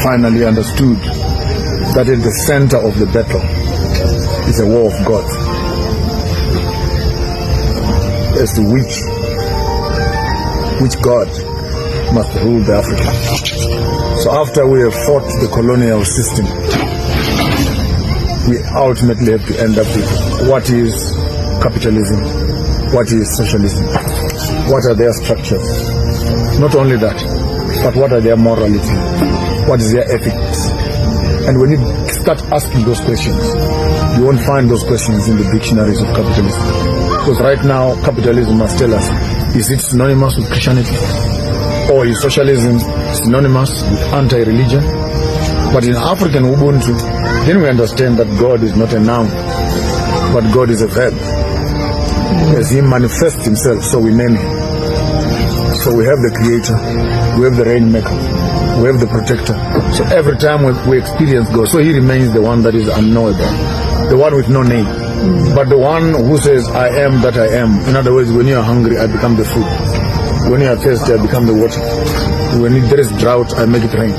finally understood that at the center of the battle is a war of God, as to which God must rule the Africa. So after we have fought the colonial system, we ultimately have to end up with what is capitalism, what is socialism, what are their structures. Not only that, but what are their morality, what is their ethics. And when you start asking those questions, you won't find those questions in the dictionaries of capitalism. Because right now, capitalism must tell us, is it synonymous with Christianity? Or is socialism synonymous with anti-religion? But in African Ubuntu, then we understand that God is not a noun, but God is a verb. As He manifests Himself, so we name Him. So we have the Creator, we have the Rainmaker, we have the Protector. So every time we experience God, so He remains the one that is unknowable, the one with no name, but the one who says, I am that I am. In other words, when you are hungry, I become the food. When you are thirsty, I become the water. When there is drought, I make it rain.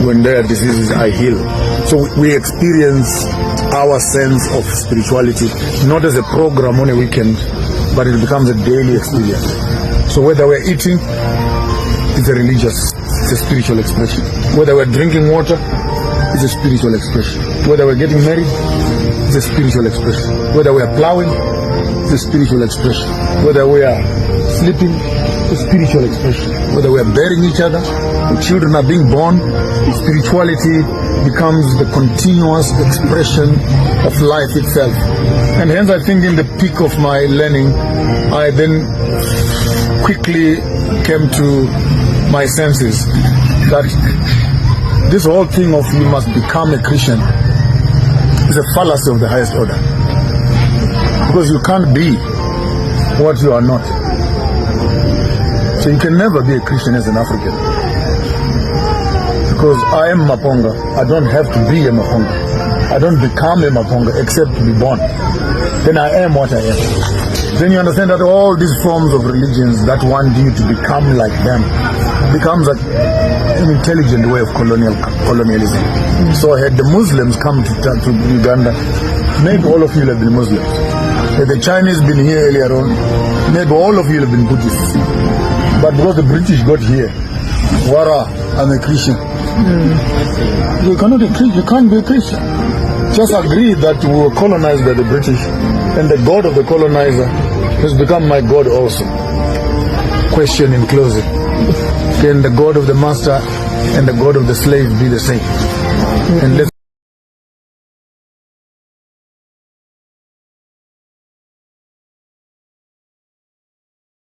When there are diseases, I heal. So we experience our sense of spirituality not as a program on a weekend, but it becomes a daily experience. So whether we're eating, it's a religious, it's a spiritual expression. Whether we're drinking water, it's a spiritual expression. Whether we're getting married, it's a spiritual expression. Whether we're plowing, it's a spiritual expression. Whether we are sleeping, it's a spiritual expression. Whether we're burying each other, or children are being born, spirituality becomes the continuous expression of life itself. And hence I think in the peak of my learning, I then quickly came to my senses that this whole thing of you must become a Christian is a fallacy of the highest order. Because you can't be what you are not. So you can never be a Christian as an African. Because I am Maponga, I don't have to be a Maponga. I don't become a Maponga except to be born. Then I am what I am. Then you understand that all these forms of religions that want you to become like them becomes an intelligent way of colonialism. So had the Muslims come to Uganda, maybe all of you will have been Muslims. Had the Chinese been here earlier on, maybe all of you will have been Buddhists. But because the British got here, Wara, I'm a Christian. You cannot be a Christian. You can't be a Christian. Just agree that we were colonized by the British, and the God of the colonizer has become my God also. Question in closing: can the God of the master and the God of the slave be the same? And let's